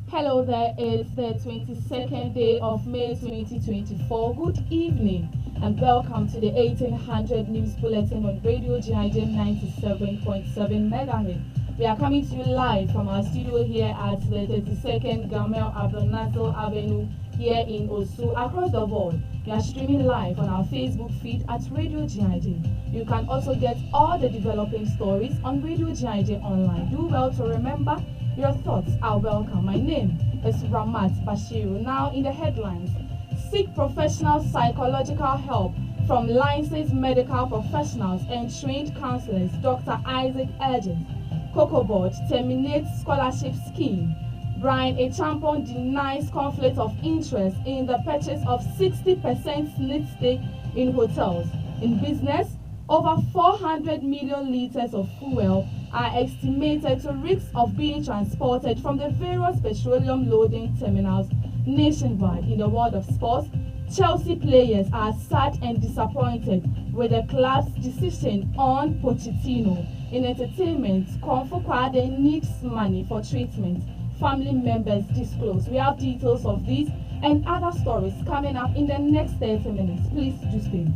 Hello there, it's the 22nd day of May 2024. Good evening and welcome to the 1800 News Bulletin on Radio GIJ 97.7 MHz. We are coming to you live from our studio here at the 32nd Gamel Abdonazil Avenue here in Osu. Across the board, we are streaming live on our Facebook feed at Radio GIJ. You can also get all the developing stories on Radio GIJ online. Do well to remember your thoughts are welcome. My name is Ramat Bashiru. Now in the headlines, seek professional psychological help from licensed medical professionals and trained counselors. Dr. Isaac urges. Cocoa Board terminates scholarship scheme. Brian Echampon denies conflict of interest in the purchase of 60% SNIT stake in hotels. In business, over 400 million liters of fuel are estimated to risk of being transported from the various petroleum loading terminals nationwide. In the world of sports, Chelsea players are sad and disappointed with the club's decision on Pochettino. In entertainment, Kung Fu Kwade needs money for treatment. Family members disclose. We have details of these and other stories coming up in the next 30 minutes. Please do stay.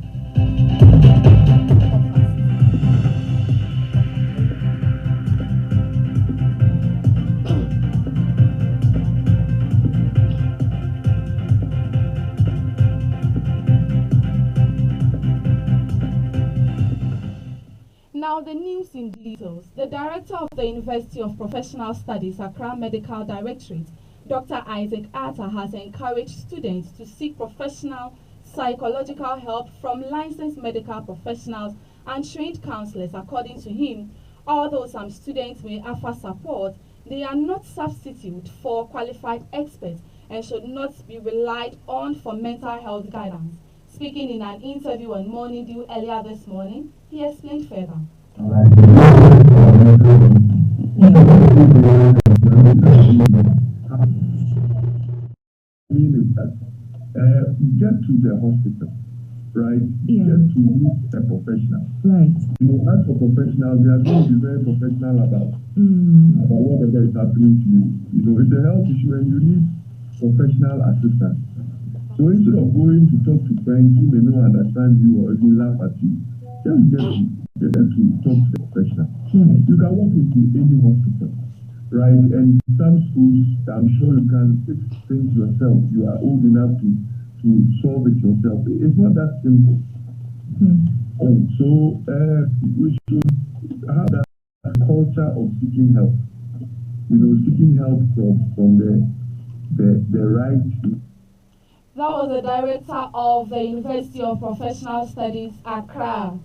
Now the news in details. The director of the University of Professional Studies, Accra Medical Directorate, Dr. Isaac Atta, has encouraged students to seek professional psychological help from licensed medical professionals and trained counselors. According to him, although some students may offer support, they are not substitute for qualified experts and should not be relied on for mental health guidance. Speaking in an interview on Morning Dew earlier this morning, he explained further. Get to the hospital, right? Yeah. Get to meet a professional. Right. As for professionals, they are going to be very professional about whatever is happening to you. It's a health issue and you need professional assistance. So instead of going to talk to friends who may not understand you or even laugh at you, just get them to talk to the professional. Right. You can walk into any hospital, right? And some schools, I'm sure you can fix things yourself. You are old enough to solve it yourself. It's not that simple. So we should have that culture of seeking help. Seeking help from the right. That was the director of the University of Professional Studies, Accra.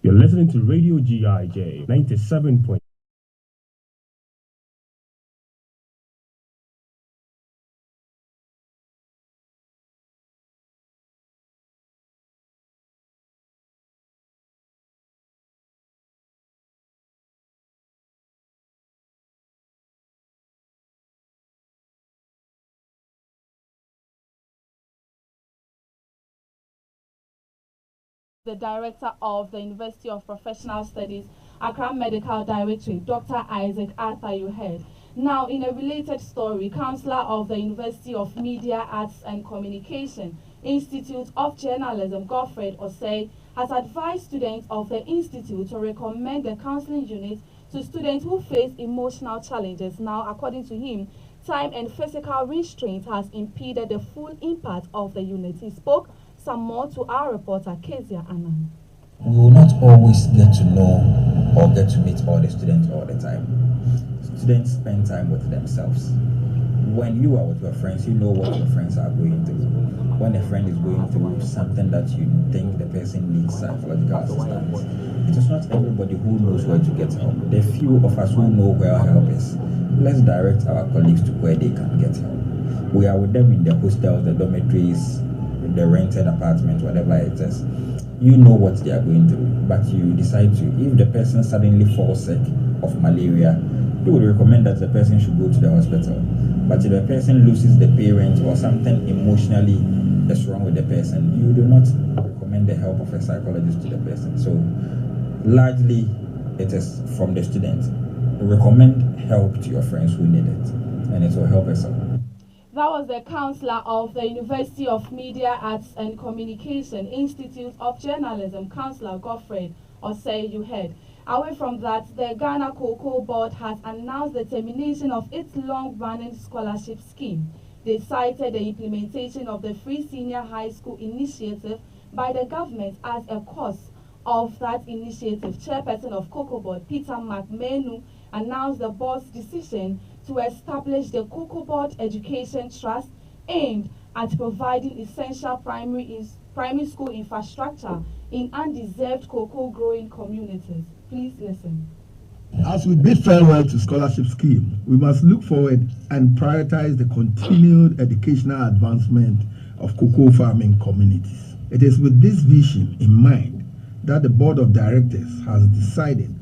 You're listening to Radio GIJ 97. The director of the University of Professional Studies, Accra Medical Directorate, Dr. Isaac Arthur, you heard. Now, in a related story, Counselor of the University of Media, Arts and Communication, Institute of Journalism, Godfred Osei, has advised students of the institute to recommend the counseling unit to students who face emotional challenges. Now, according to him, time and physical restraint has impeded the full impact of the unit. He spoke some more to our reporter, Kezia Annan. We will not always get to know or get to meet all the students all the time. Students spend time with themselves. When you are with your friends, you know what your friends are going through. When a friend is going through something that you think the person needs psychological assistance, it is not everybody who knows where to get help. The few of us who know where help is, let's direct our colleagues to where they can get help. We are with them in the hostels, the dormitories, the rented apartment, whatever it is. You know what they are going through, but you decide to, if the person suddenly falls sick of malaria, you would recommend that the person should go to the hospital. But if the person loses the parent or something emotionally is wrong with the person, you do not recommend the help of a psychologist to the person. So largely it is from the student. Recommend help to your friends who need it, and it will help us all. That was the counselor of the University of Media Arts and Communication Institute of Journalism, Councillor Godfred Osei, you heard. Away from that, the Ghana Cocoa Board has announced the termination of its long-running scholarship scheme. They cited the implementation of the Free Senior High School initiative by the government as a cause of that initiative. Chairperson of Cocoa Board, Peter McMenu, announced the board's decision to establish the Cocoa Board Education Trust aimed at providing essential primary school infrastructure in undeserved cocoa growing communities. Please listen. As we bid farewell to scholarship scheme, we must look forward and prioritize the continued educational advancement of cocoa farming communities. It is with this vision in mind that the Board of Directors has decided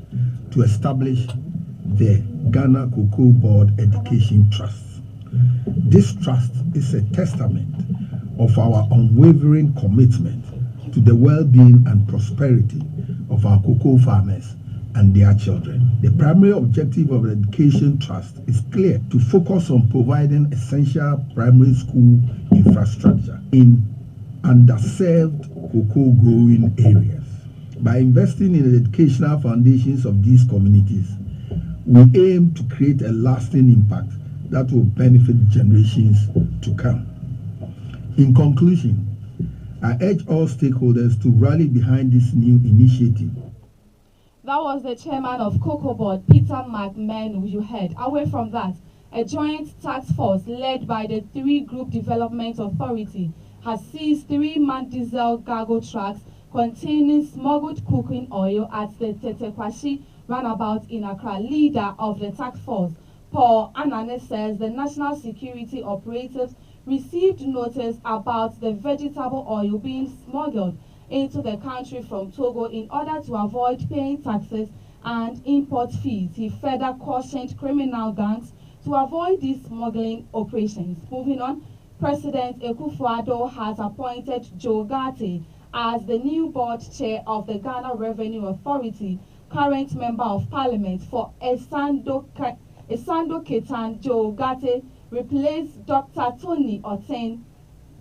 to establish the Ghana Cocoa Board Education Trust. This trust is a testament of our unwavering commitment to the well-being and prosperity of our cocoa farmers and their children. The primary objective of the Education Trust is clear: to focus on providing essential primary school infrastructure in underserved cocoa growing areas. By investing in the educational foundations of these communities, we aim to create a lasting impact that will benefit generations to come. In conclusion, I urge all stakeholders to rally behind this new initiative. That was the chairman of Cocoa Board, Peter McMahon, you heard. Away from that, a joint task force led by the 3 Group Development Authority has seized 3 manned diesel cargo trucks containing smuggled cooking oil at the Tetekwashi roundabout in Accra. Leader of the task force, Paul Anane, says the national security operatives received notice about the vegetable oil being smuggled into the country from Togo in order to avoid paying taxes and import fees. He further cautioned criminal gangs to avoid these smuggling operations. Moving on, President Akufo-Addo has appointed Joe Gate as the new board chair of the Ghana Revenue Authority. Current Member of Parliament for Esando Ketan, Joe Gate replaced Dr. Tony Oten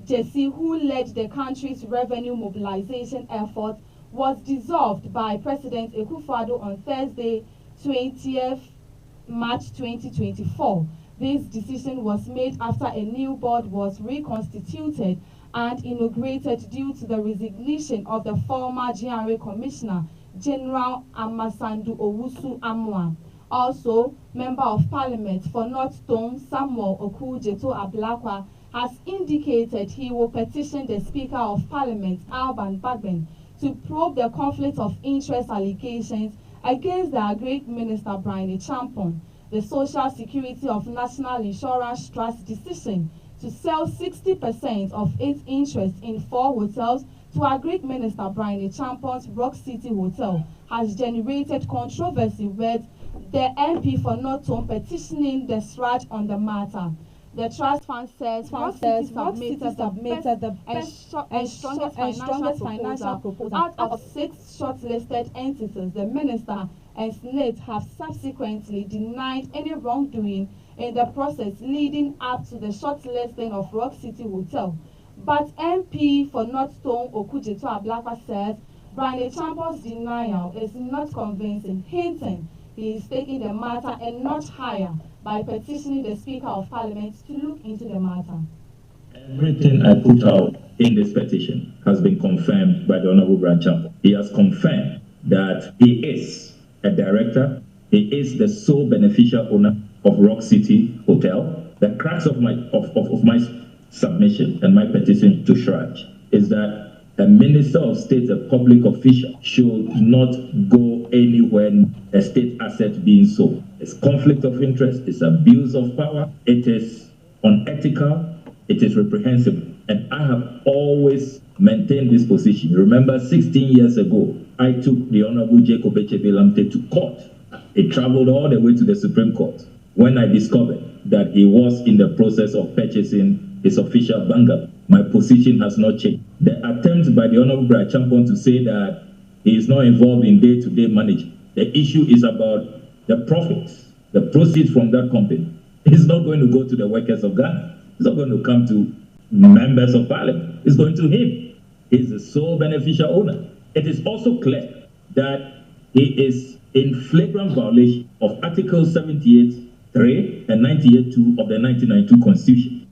Jesse, who led the country's revenue mobilization effort, was dissolved by President Akufo-Addo on Thursday, 20th March 2024. This decision was made after a new board was reconstituted and inaugurated due to the resignation of the former GRA Commissioner, General Amasandu Owusu Amwa. Also, Member of Parliament for North Tone, Samuel Oku-Jeto Ablakwa, has indicated he will petition the Speaker of Parliament, Alban Bagben, to probe the conflict of interest allegations against the Agri Minister Brian Champon. The Social Security of National Insurance Trust decision to sell 60% of its interest in 4 hotels to Agri Minister Brian Champon's Rock City Hotel has generated controversy, with the MP for Norton petitioning the SRAJ on the matter. The trust fund says Rock City submitted the best and strongest financial proposal out of 6 shortlisted entities. The minister and Senate have subsequently denied any wrongdoing in the process leading up to the shortlisting of Rock City Hotel. But MP for North Tone Oku-Jeto Ablakwa says Brian Champon's denial is not convincing, hinting he is taking the matter a notch higher by petitioning the Speaker of Parliament to look into the matter. Everything I put out in this petition has been confirmed by the Honorable Brian Champon. He has confirmed that he is a director, he is the sole beneficial owner of Rock City Hotel. The crux of my submission and my petition to SRAJ is that a Minister of State, a public official, should not go anywhere near a state asset being sold. It's conflict of interest, it's abuse of power, it is unethical, it is reprehensible. And I have always maintained this position. You remember 16 years ago, I took the Honorable Jacob Echebe-Lamte to court. He traveled all the way to the Supreme Court when I discovered that he was in the process of purchasing his official banger. My position has not changed. The attempt by the Honorable Brad Champon to say that he is not involved in day-to-day management. The issue is about the profits, the proceeds from that company. It's not going to go to the workers of Ghana. It's not going to come to members of parliament. It's going to him. He's the sole beneficial owner. It is also clear that he is in flagrant violation of Article 78(3) and 98(2) of the 1992 Constitution.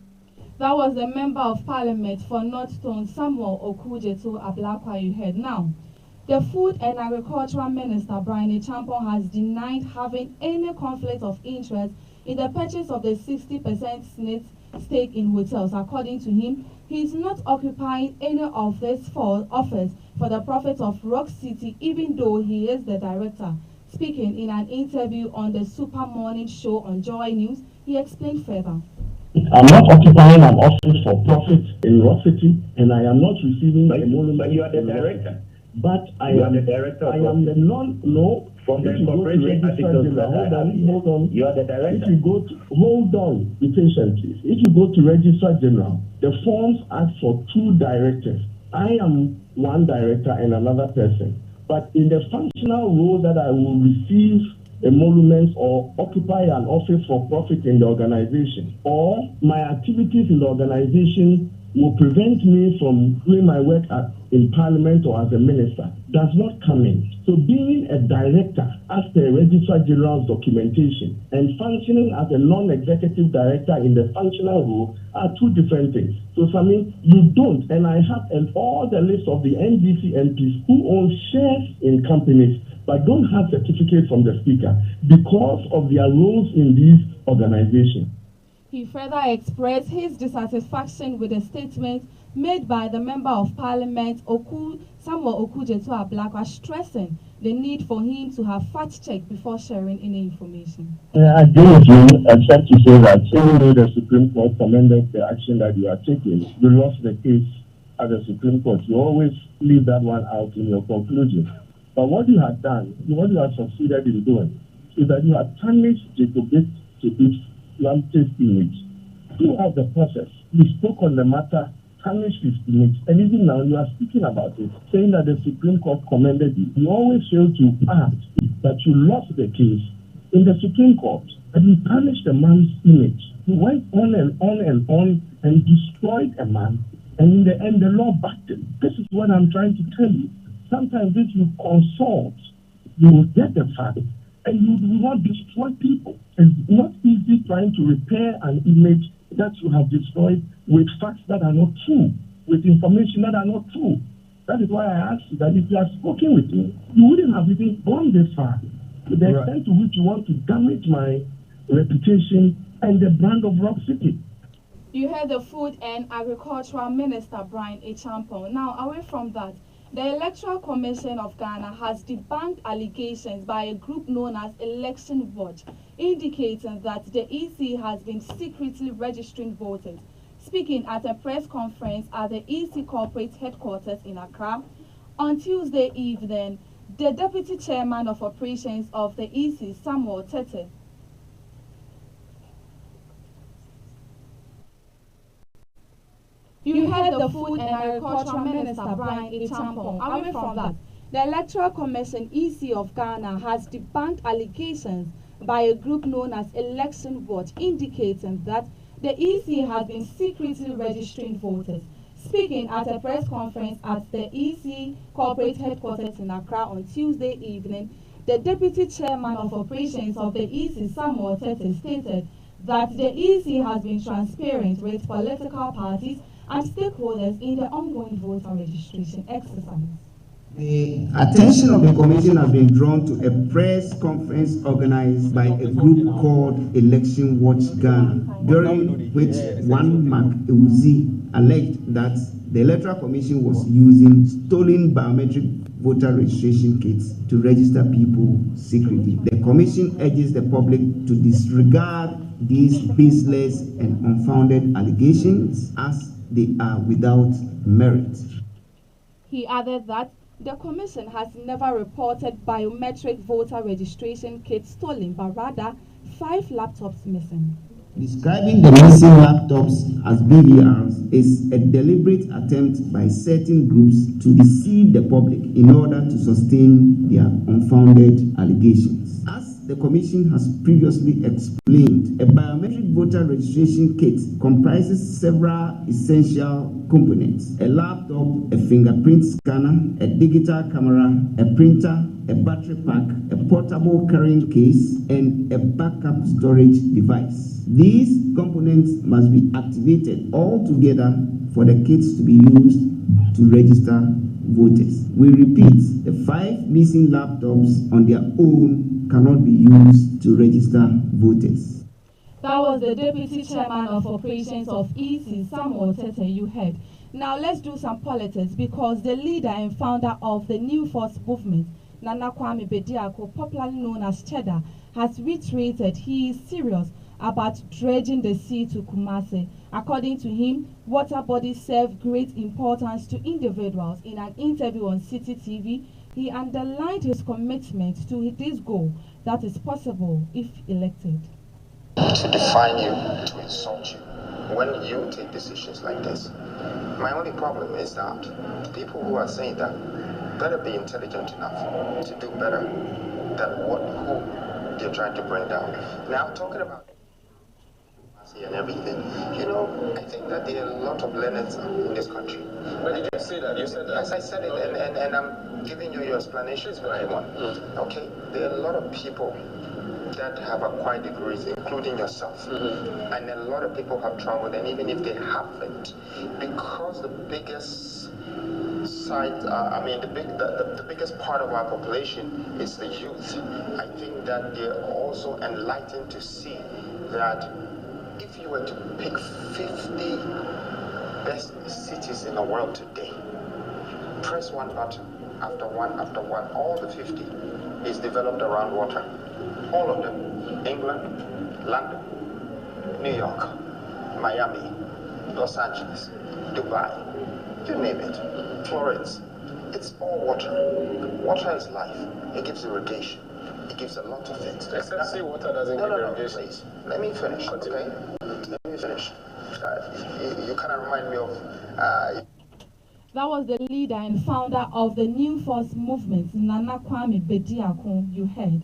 That was the Member of Parliament for Northstone, Samuel Okujeto Ablakwa, you heard now. The Food and Agricultural Minister, Brian Champon, has denied having any conflict of interest in the purchase of the 60% stake in hotels. According to him, he is not occupying any of these four offers for the profit of Rock City, even though he is the director. Speaking in an interview on the Super Morning Show on Joy News, he explained further. I'm not occupying an office for profit in Rock City, and I am not receiving a monument. But you are the director. But I am the director. I am the from the corporation articles. Hold on. You are the director. If you go to, hold on, be patient, please. If you go to Registrar General, the forms ask for 2 directors. I am one director and another person. But in the functional role that I will receive emoluments or occupy an office for profit in the organization, or my activities in the organization will prevent me from doing my work in Parliament or as a minister, does not come in. So being a director as per Registrar General's documentation and functioning as a non-executive director in the functional role are 2 different things. So for me, you don't, and I have all the list of the NDC MPs who own shares in companies but don't have certificate from the Speaker because of their roles in these organizations. He further expressed his dissatisfaction with the statement made by the Member of Parliament Samuel Okujeto Ablakwa, stressing the need for him to have fact-checked before sharing any information. I agree with you, except to say that even though the Supreme Court commended the action that you are taking, you lost the case at the Supreme Court. You always leave that one out in your conclusion. But what you have done, what you have succeeded in doing, is that you have tarnished Jacob to its planted image. Throughout the process, you spoke on the matter, tarnished his image, and even now you are speaking about it, saying that the Supreme Court commended you. You always fail to add that you lost the case in the Supreme Court, and you tarnished a man's image. You went on and on and on and destroyed a man, and in the end, the law backed him. This is what I'm trying to tell you. Sometimes if you consult, you will get the fact, and you will not destroy people. It's not easy trying to repair an image that you have destroyed with facts that are not true, with information that are not true. That is why I asked you that if you had spoken with me, you wouldn't have even gone this far. To the extent to which you want to damage my reputation and the brand of Rock City. You heard the Food and Agricultural Minister, Brian Champon. Now, away from that, the Electoral Commission of Ghana has debunked allegations by a group known as Election Watch, indicating that the EC has been secretly registering voters. Speaking at a press conference at the EC corporate headquarters in Accra on Tuesday evening, the Deputy Chairman of Operations of the EC, Samuel Tete, You heard the Food and Agricultural Minister, Brian Champon. Away from that, the Electoral Commission EC of Ghana has debunked allegations by a group known as Election Watch, indicating that the EC has been secretly registering voters. Speaking at a press conference at the EC corporate headquarters in Accra on Tuesday evening, the Deputy Chairman of Operations of the EC, Samuel Tete, stated that the EC has been transparent with political parties and stakeholders in the ongoing voter registration exercise. The attention of the Commission has been drawn to a press conference organized by a group called Election Watch Ghana, during which one Mark Ewuzi alleged that the Electoral Commission was using stolen biometric voter registration kits to register people secretly. The Commission urges the public to disregard these baseless and unfounded allegations as they are without merit. He added that the Commission has never reported biometric voter registration kits stolen, but rather 5 laptops missing. Describing the missing laptops as BVRs is a deliberate attempt by certain groups to deceive the public in order to sustain their unfounded allegations. As the Commission has previously explained, a biometric voter registration kit comprises several essential components: a laptop, a fingerprint scanner, a digital camera, a printer, a battery pack, a portable carrying case, and a backup storage device. These components must be activated all together for the kits to be used to register voters. We repeat, the 5 missing laptops on their own cannot be used to register voters. That was the Deputy Chairman of Operations of EC, Samuel Tete, you heard. Now let's do some politics, because the leader and founder of the New Force Movement, Nana Kwame Bediako, popularly known as Cheddar, has reiterated he is serious about dredging the sea to Kumasi. According to him, water bodies serve great importance to individuals. In an interview on City TV, he underlined his commitment to this goal that is possible if elected. To define you, to insult you, when you take decisions like this. My only problem is that people who are saying that better be intelligent enough to do better than who they're trying to bring down. Now, talking about and everything, I think that there are a lot of learners in this country. But did you say that? You said that. Yes, I said it, and I'm giving you your explanations for everyone. Okay, there are a lot of people that have acquired degrees, including yourself, and a lot of people have traveled, and even if they haven't, because the biggest the biggest part of our population is the youth. I think that they're also enlightened to see that if you were to pick 50 best cities in the world today, press one button after one after one, all the 50 is developed around water. All of them. England, London, New York, Miami, Los Angeles, Dubai, you name it, Florence. It's all water. Water is life. It gives irrigation. It gives a lot of things. Except sea water doesn't give irrigation. Please. Let me finish, okay? Let me finish. You kind of remind me of... That was the leader and founder of the New Force Movement, Nana Kwame Bediako, you heard.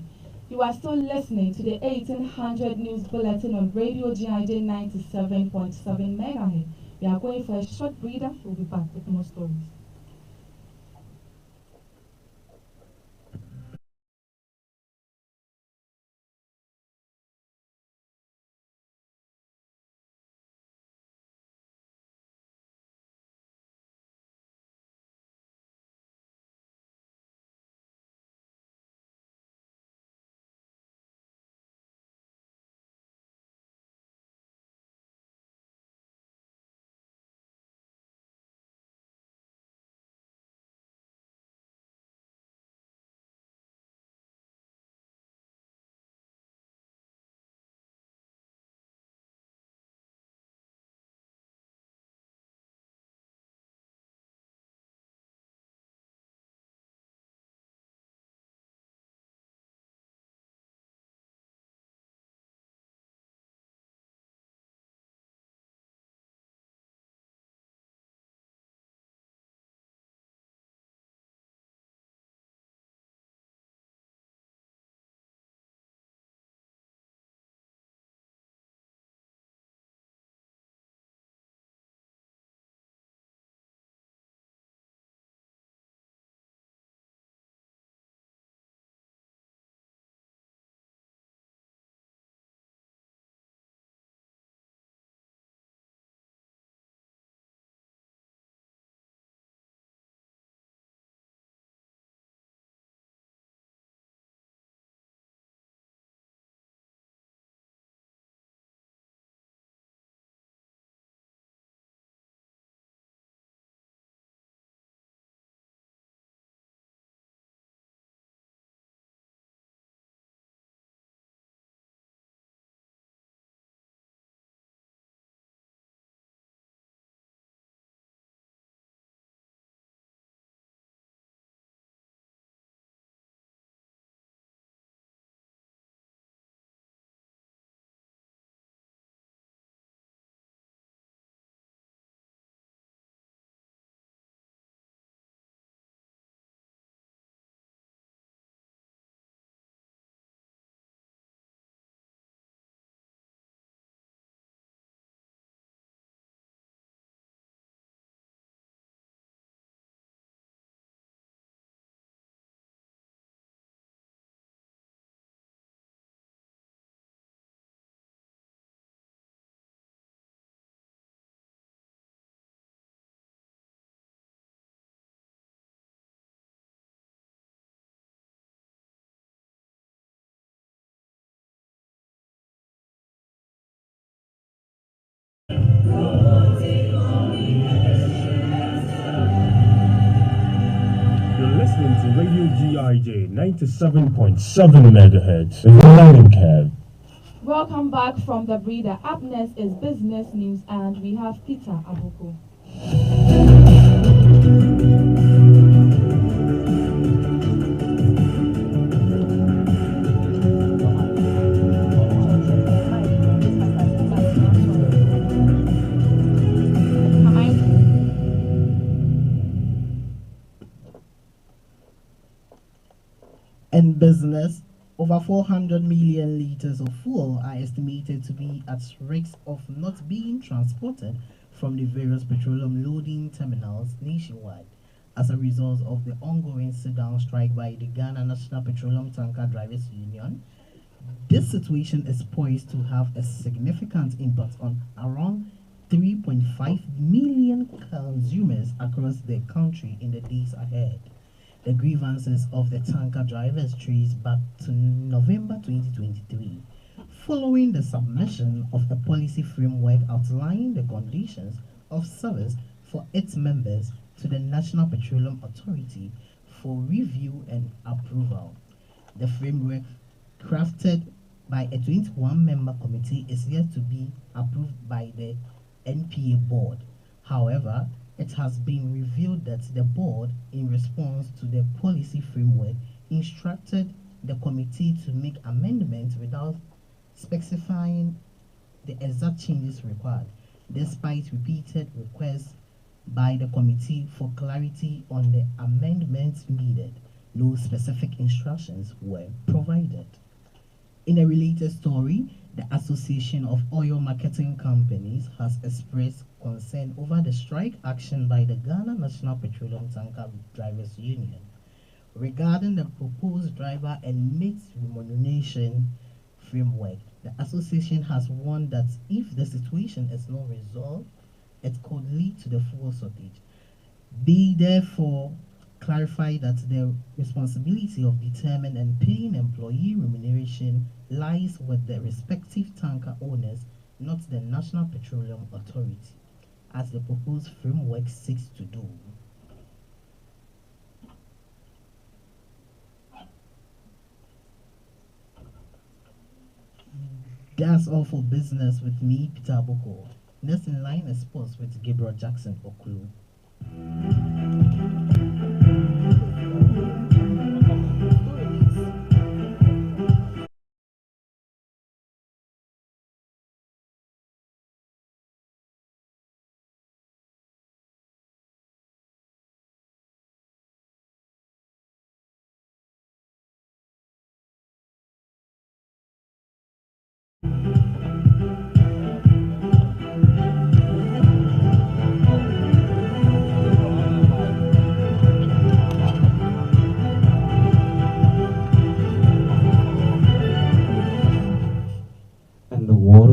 You are still listening to the 1800 News Bulletin on Radio GIJ 97.7 MHz. We are going for a short breather. We'll be back with more stories. listening to Radio GIJ 97.7 MHz. Lion Cab. Welcome back from the breather. Up next is business news, and we have Peter Abuko. In business, over 400 million liters of fuel are estimated to be at risk of not being transported from the various petroleum loading terminals nationwide as a result of the ongoing sit-down strike by the Ghana National Petroleum Tanker Drivers Union. This situation is poised to have a significant impact on around 3.5 million consumers across the country in the days ahead. The grievances of the tanker drivers trace back to November 2023, following the submission of a policy framework outlining the conditions of service for its members to the National Petroleum Authority for review and approval. The framework, crafted by a 21-member committee, is yet to be approved by the NPA board. However, it has been revealed that the board, in response to the policy framework, instructed the committee to make amendments without specifying the exact changes required, despite repeated requests by the committee for clarity on the amendments needed. No specific instructions were provided. In a related story, the Association of Oil Marketing Companies has expressed concern over the strike action by the Ghana National Petroleum Tanker Drivers Union regarding the proposed driver and mate remuneration framework. The association has warned that if the situation is not resolved, it could lead to the fuel shortage. They therefore clarify that the responsibility of determining and paying employee remuneration lies with the respective tanker owners, not the National Petroleum Authority, as the proposed framework seeks to do. That's all for business with me, Peter Aboko. Next in line is sports with Gabriel Jackson Okulu.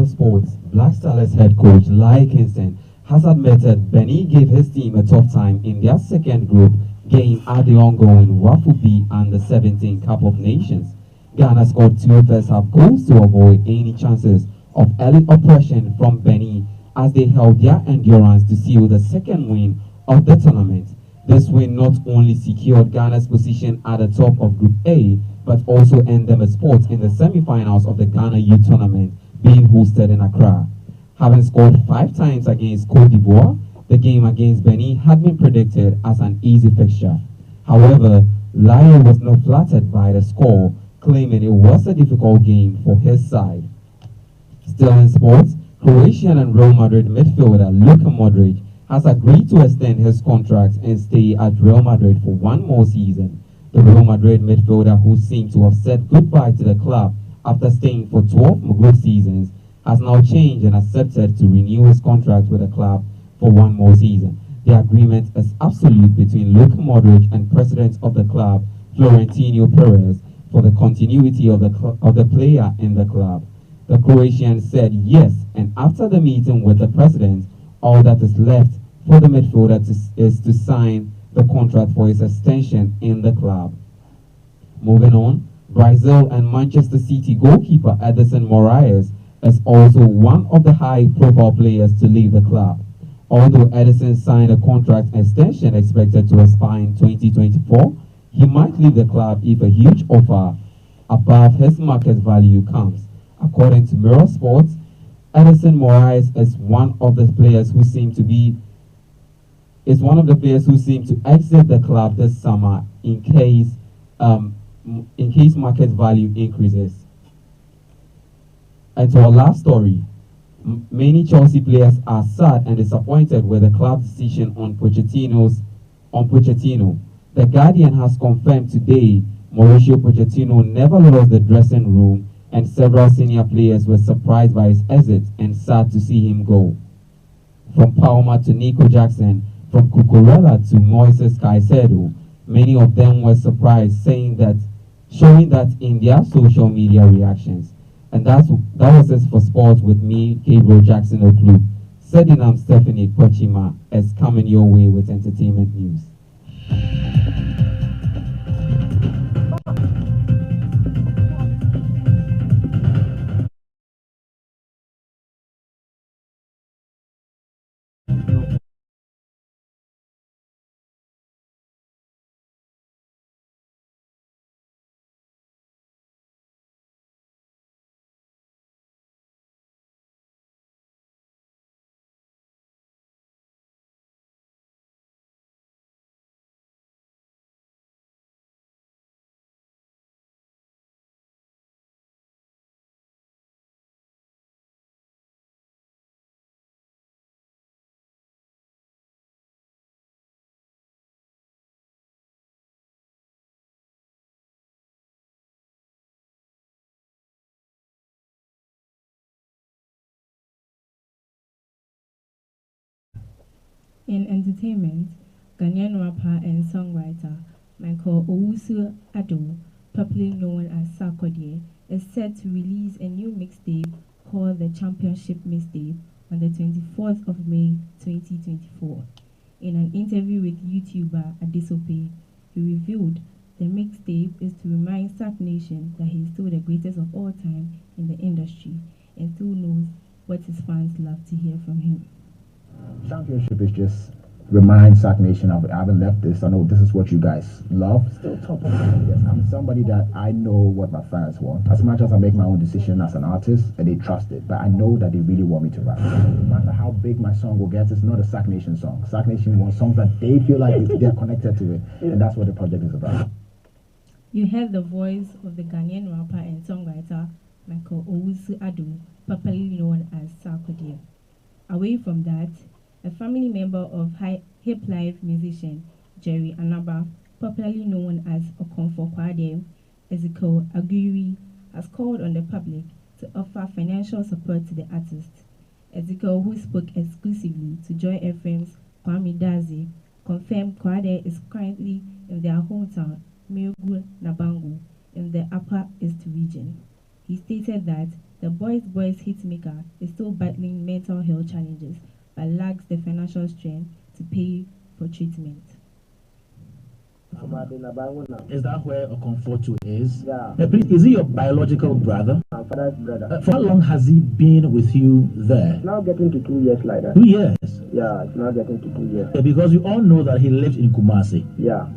Sports, Black Stars head coach Lai Kingston has admitted Benin gave his team a tough time in their second group game at the ongoing Wafu B Under-17 Cup of Nations. Ghana scored 2 first-half goals to avoid any chances of early oppression from Benin as they held their endurance to seal the second win of the tournament. This win not only secured Ghana's position at the top of Group A, but also earned them a spot in the semi-finals of the Ghana Youth Tournament being hosted in Accra. Having scored 5 times against Cote d'Ivoire, the game against Benin had been predicted as an easy fixture. However, Lai was not flattered by the score, claiming it was a difficult game for his side. Still in sports, Croatian and Real Madrid midfielder Luka Modric has agreed to extend his contract and stay at Real Madrid for 1 more season. The Real Madrid midfielder, who seemed to have said goodbye to the club after staying for 12 good seasons, has now changed and accepted to renew his contract with the club for 1 more season. The agreement is absolute between Luka Modric and president of the club, Florentino Perez, for the continuity of the player in the club. The Croatian said yes, and after the meeting with the president, all that is left for the midfielder is to sign the contract for his extension in the club. Moving on, Brazil and Manchester City goalkeeper Edison Moraes is also one of the high-profile players to leave the club. Although Edison signed a contract extension expected to expire in 2024, he might leave the club if a huge offer above his market value comes. According to Mirror Sports, Edison Moraes is one of the players who seem to exit the club this summer in case market value increases. And to our last story, many Chelsea players are sad and disappointed with the club's decision on Pochettino. The Guardian has confirmed today Mauricio Pochettino never left the dressing room, and several senior players were surprised by his exit and sad to see him go. From Palmer to Nico Jackson, from Cucurella to Moises Caicedo, many of them were surprised, showing that in their social media reactions. And that was it for sports with me, Gabriel Jackson Oklu. Sedinam Stephanie Pochima is coming your way with entertainment news. In entertainment, Ghanaian rapper and songwriter Michael Owusu-Addo, popularly known as Sarkodie, is set to release a new mixtape called the Championship Mixtape on the 24th of May 2024. In an interview with YouTuber Adesope, he revealed the mixtape is to remind Sack Nation that he is still the greatest of all time in the industry and still knows what his fans love to hear from him. Championship is just remind Sack Nation I haven't left this. I know this is what you guys love. Still top of mind. Yes, I'm somebody that I know what my fans want. As much as I make my own decision as an artist, and they trust it, but I know that they really want me to rap. No matter how big my song will get, it's not a Sack Nation song. Sack Nation wants songs that they feel like they're connected to it, and that's what the project is about. You heard the voice of the Ghanaian rapper and songwriter Michael Owusu-Addo, popularly known as Sarkodie. Away from that, a family member of hip life musician Jerry Anaba, popularly known as Okonfo Kwade, Ezekiel Aguirre, has called on the public to offer financial support to the artist. Ezekiel, who spoke exclusively to Joy FM's Kwame Dazi, confirmed Kwade is currently in their hometown, Mirgu Nabangu, in the Upper East region. He stated that the Boys hitmaker is still battling mental health challenges but lacks the financial strength to pay for treatment. Is that where Okonfotu is? Yeah. Please, is he your biological brother? My father's brother. For how long has he been with you there? It's now getting to 2 years like that. 2 years? Yeah, it's now getting to 2 years. Yeah, because you all know that he lived in Kumasi. Yeah.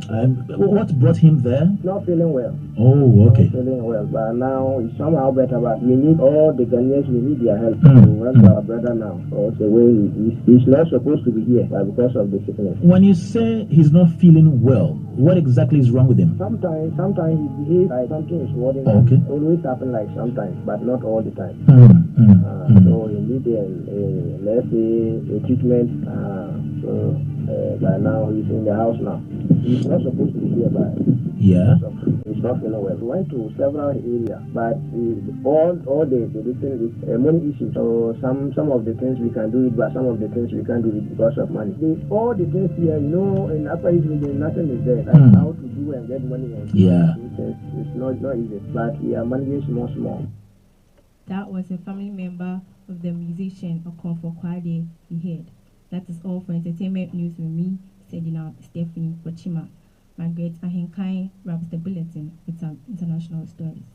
What brought him there? He's not feeling well. Oh, okay. Not feeling well, but now he's somehow better. But we need all the Ghanaians, we need their help to help our brother now. So the way he's not supposed to be here, but because of the sickness. When you say he's not feeling well, what exactly is wrong with him? Sometimes he behaves like something is worrying him. Okay. It always happen like sometimes, but not all the time. So he needs let's say a treatment. By now he's in the house now. He's not supposed to be here, but he's not feeling well. We went to several areas, but all the thing is money issues. So some of the things we can do it, but some of the things we can't do it because of money. All the things here, in Upper East region, nothing is there. Like how to do and get money. And it's not easy, but we are managing small. That was a family member of the musician Okonfo Kwade he heard. That is all for entertainment news with me, Sedina Stephanie Pochima. Margaret Ahenkai wraps the bulletin with some international stories.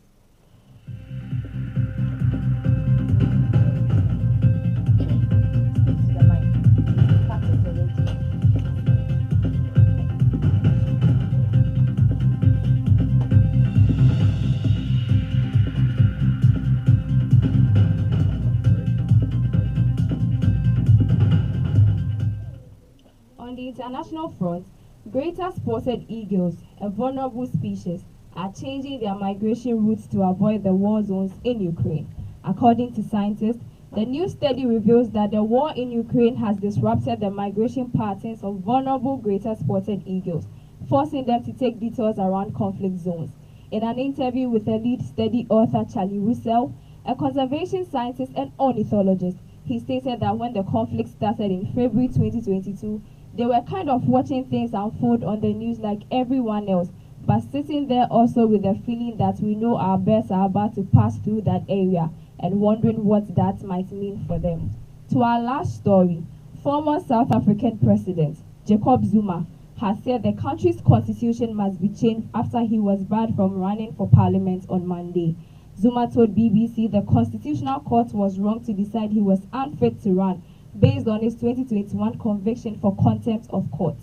international front, greater spotted eagles, a vulnerable species, are changing their migration routes to avoid the war zones in Ukraine. According to scientists, the new study reveals that the war in Ukraine has disrupted the migration patterns of vulnerable greater spotted eagles, forcing them to take detours around conflict zones. In an interview with the lead study author Charlie Russell, a conservation scientist and ornithologist, he stated that when the conflict started in February 2022, they were kind of watching things unfold on the news like everyone else, but sitting there also with the feeling that we know our birds are about to pass through that area and wondering what that might mean for them. To our last story, former South African President Jacob Zuma has said the country's constitution must be changed after he was barred from running for parliament on Monday. Zuma told BBC the Constitutional Court was wrong to decide he was unfit to run based on his 2021 conviction for contempt of court.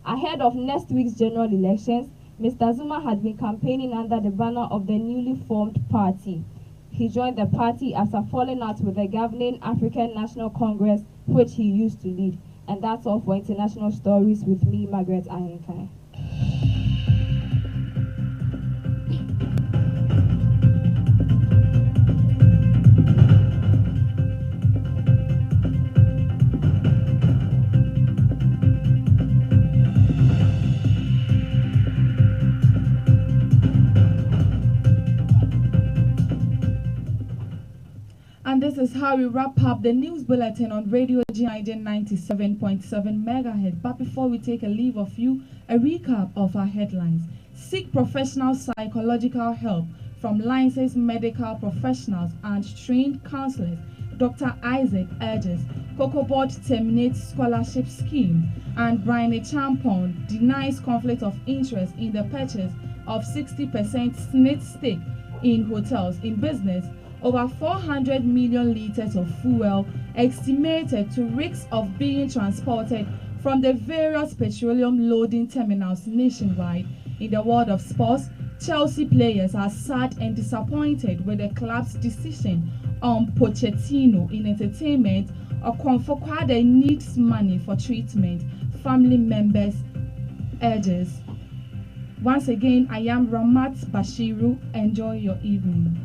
Ahead of next week's general elections, Mr. Zuma has been campaigning under the banner of the newly formed party. He joined the party after falling out with the governing African National Congress, which he used to lead. And that's all for international stories with me, Margaret Ayenkai. And this is how we wrap up the news bulletin on Radio GIJ 97.7 MHz. But before we take a leave of you, a recap of our headlines. Seek professional psychological help from licensed medical professionals and trained counselors. Dr. Isaac urges Cocoa Board terminates scholarship scheme, and Brian Champon denies conflict of interest in the purchase of 60% SNIT stake in hotels. In business, over 400 million liters of fuel estimated to risks of being transported from the various petroleum loading terminals nationwide. In the world of sports, Chelsea players are sad and disappointed with the club's decision on Pochettino. In entertainment, Okonfo-Kwade needs money for treatment. Family members urges. Once again, I am Ramat Bashiru. Enjoy your evening.